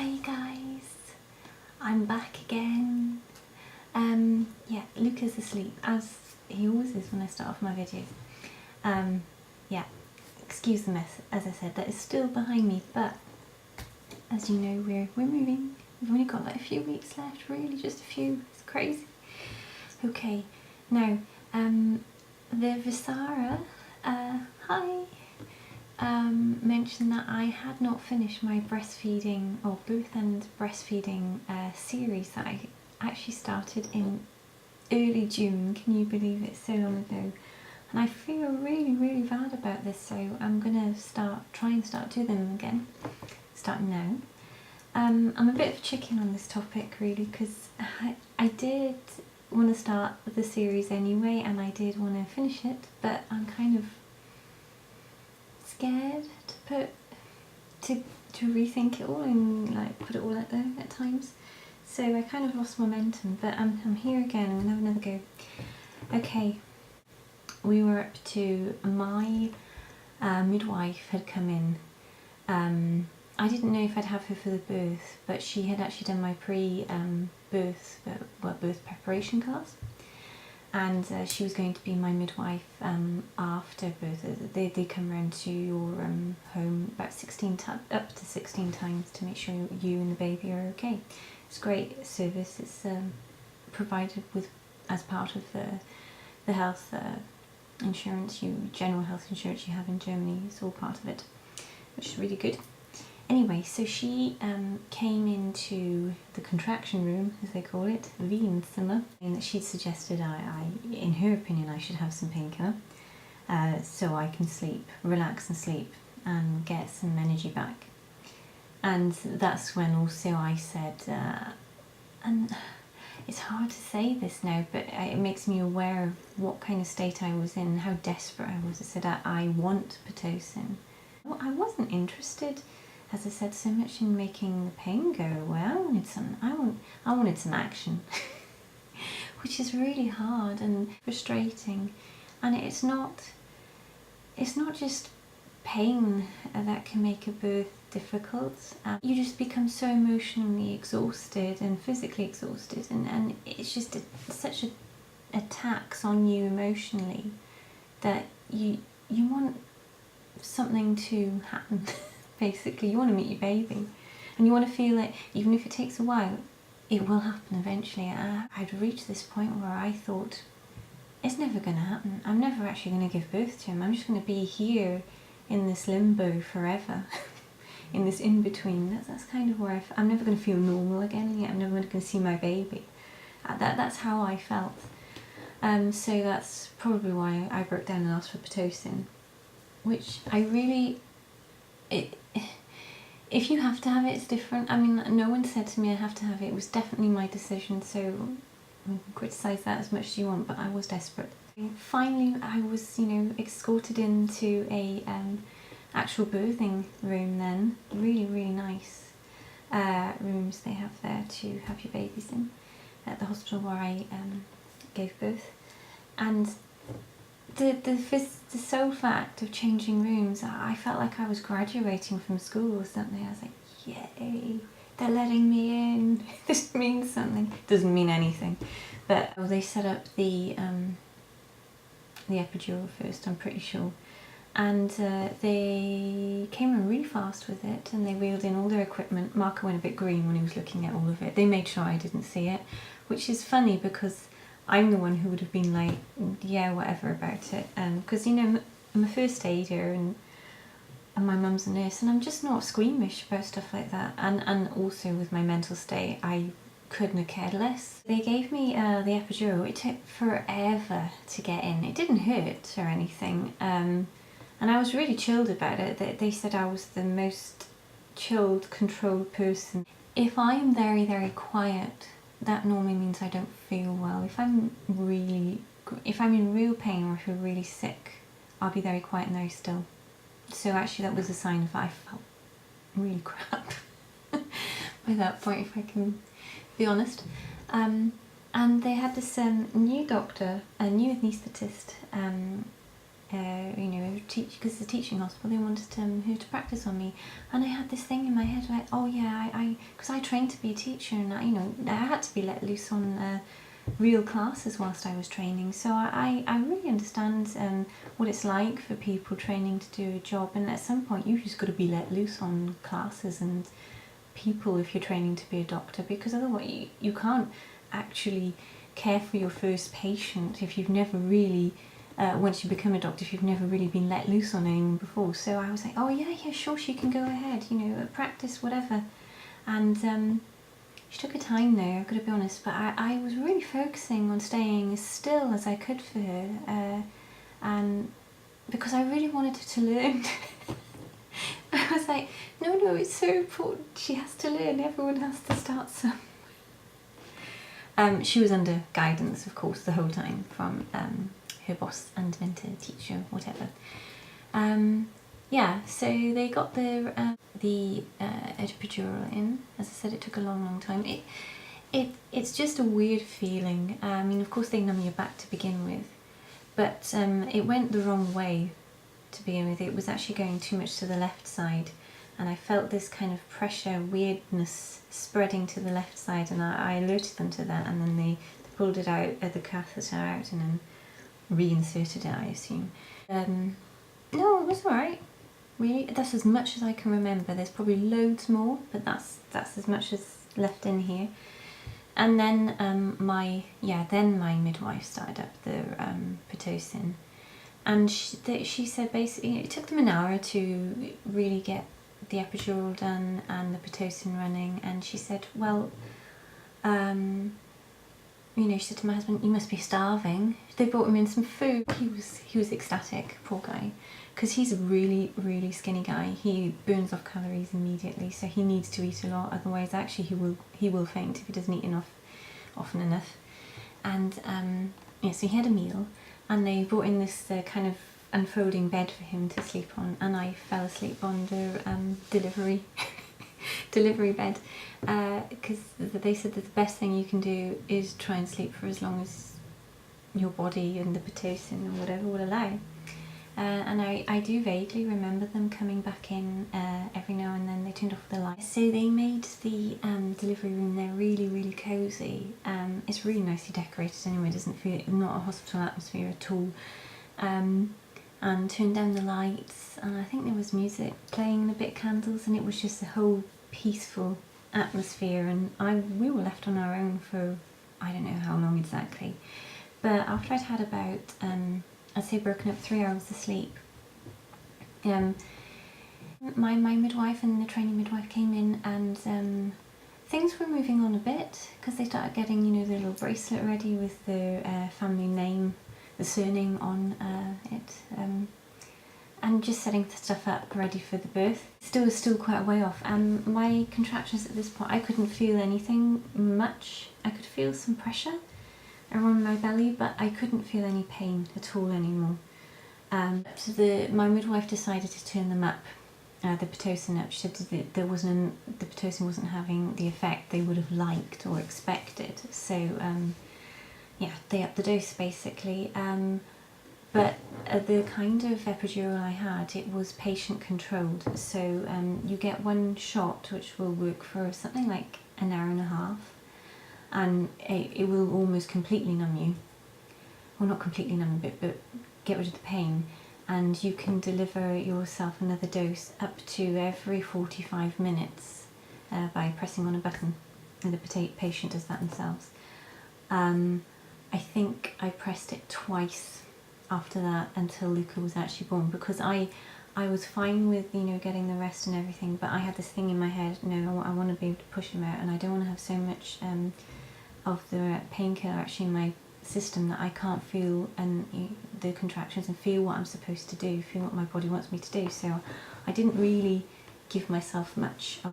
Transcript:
Hi guys, I'm back again. Yeah, Luca's asleep, as he always is when I start off my videos. Yeah, excuse the mess, as I said, that is still behind me, but as you know, we're moving. We've only got like a few weeks left, really, just a few. It's crazy. Okay, now, the Visara, hi, mentioned that I had not finished my breastfeeding or birth and breastfeeding series that I actually started in early June. Can you believe it? So long ago. And I feel really bad about this, so I'm gonna try and start doing them again, starting now. I'm a bit of a chicken on this topic really, because I did want to start the series anyway, and I did want to finish it, but I'm kind of scared to rethink it all and like put it all out there at times. So I kind of lost momentum, but I'm here again. I'm gonna have another go. Okay, we were up to my midwife had come in. I didn't know if I'd have her for the birth, but she had actually done my birth preparation class, and she was going to be my midwife after birth. They come round to your home about up to 16 times to make sure you and the baby are okay. It's a great service. It's provided as part of the health insurance, general health insurance you have in Germany. It's all part of it, which is really good. Anyway, so she came into the contraction room, as they call it, Wehenzimmer, and that she'd suggested in her opinion, I should have some painkiller so I can sleep, relax and sleep and get some energy back. And that's when also I said, and it's hard to say this now, but it makes me aware of what kind of state I was in, how desperate I was. I said, I want pitocin. Well, I wasn't interested, as I said, so much in making the pain go away. I wanted some action, which is really hard and frustrating. And it's not just pain that can make a birth difficult. You just become so emotionally exhausted and physically exhausted, and it's just such a tax on you emotionally that you want something to happen. Basically, you want to meet your baby, and you want to feel like even if it takes a while, it will happen eventually. I'd reached this point where I thought, it's never going to happen. I'm never actually going to give birth to him. I'm just going to be here in this limbo forever, in this in-between. That's kind of where I'm never going to feel normal again, and yet I'm never going to see my baby. That's how I felt. So that's probably why I broke down and asked for pitocin, which I really... If you have to have it, it's different. I mean, no one said to me I have to have it. It was definitely my decision, so you can criticise that as much as you want, but I was desperate. Finally, I was, escorted into a actual birthing room then. Really nice rooms they have there to have your babies in at the hospital where I gave birth. And the sole fact of changing rooms, I felt like I was graduating from school or something. I was like, yay, they're letting me in. This means something. Doesn't mean anything. But they set up the epidural first, I'm pretty sure. And they came in really fast with it, and they wheeled in all their equipment. Marco went a bit green when he was looking at all of it. They made sure I didn't see it, which is funny because I'm the one who would have been like, yeah, whatever about it. Because, I'm a first aider and my mum's a nurse, and I'm just not squeamish about stuff like that. And also with my mental state, I couldn't have cared less. They gave me the epidural. It took forever to get in. It didn't hurt or anything. And I was really chilled about it. They said I was the most chilled, controlled person. If I'm very quiet, that normally means I don't feel well. If I'm in real pain or if I'm really sick, I'll be very quiet and very still. So actually that was a sign of I felt really crap by that point, if I can be honest. And they had this new doctor, a new anaesthetist, you know, because it's a teaching hospital, they wanted her to practice on me, and I had this thing in my head like, oh yeah, because I trained to be a teacher, and I, you know, I had to be let loose on real classes whilst I was training, so I really understand what it's like for people training to do a job, and at some point you've just got to be let loose on classes and people if you're training to be a doctor, because otherwise you can't actually care for your first patient if you've never really once you become a doctor, if you've never really been let loose on anyone before. So I was like, oh yeah, sure, she can go ahead, you know, practice, whatever. And she took her time though, I've got to be honest, but I was really focusing on staying as still as I could for her, and because I really wanted her to learn. I was like, no, it's so important, she has to learn, everyone has to start some. She was under guidance, of course, the whole time from her boss and mentor, teacher, whatever. Yeah, so they got the epidural in. As I said, it took a long time. It's just a weird feeling. I mean, of course they numb your back to begin with, but it went the wrong way to begin with. It was actually going too much to the left side, and I felt this kind of pressure, weirdness spreading to the left side, and I alerted them to that, and then they pulled it out, the catheter out, and then reinserted it, I assume. No, it was alright, really. That's as much as I can remember. There's probably loads more, but that's as much as left in here. And then my midwife started up the pitocin, and she said basically it took them an hour to really get the epidural done and the pitocin running, and she said, well, you know, she said to my husband, you must be starving. They brought him in some food. He was ecstatic, poor guy, because he's a really skinny guy. He burns off calories immediately, so he needs to eat a lot, otherwise actually he will faint if he doesn't eat often enough. And yeah, so he had a meal, and they brought in this kind of unfolding bed for him to sleep on, and I fell asleep on the delivery bed, because they said that the best thing you can do is try and sleep for as long as your body and the pitocin or whatever will allow. And I do vaguely remember them coming back in every now and then. They turned off the lights. So they made the delivery room there really cosy. It's really nicely decorated anyway, it doesn't feel, not a hospital atmosphere at all. And turned down the lights, and I think there was music playing and a bit of candles, and it was just a whole peaceful atmosphere, and we were left on our own for I don't know how long exactly. But after I'd had about, I'd say broken up 3 hours of sleep, my midwife and the training midwife came in, and things were moving on a bit, because they started getting, you know, the little bracelet ready with the family name, the surname on it, and just setting the stuff up ready for the birth. Still quite a way off. My contractions at this point, I couldn't feel anything much. I could feel some pressure around my belly, but I couldn't feel any pain at all anymore. So my midwife decided to turn them up, the pitocin up. She said that the pitocin wasn't having the effect they would have liked or expected. So yeah, they upped the dose basically. But the kind of epidural I had, it was patient controlled. So you get one shot which will work for something like an hour and a half, and it will almost completely numb you. Well, not completely numb, but get rid of the pain. And you can deliver yourself another dose up to every 45 minutes by pressing on a button, and the patient does that themselves. I think I pressed it twice after that until Luca was actually born, because I was fine with, you know, getting the rest and everything, but I had this thing in my head, no, I want to be able to push him out, and I don't want to have so much of the painkiller actually in my system that I can't feel the contractions and feel what I'm supposed to do, feel what my body wants me to do. So I didn't really give myself much of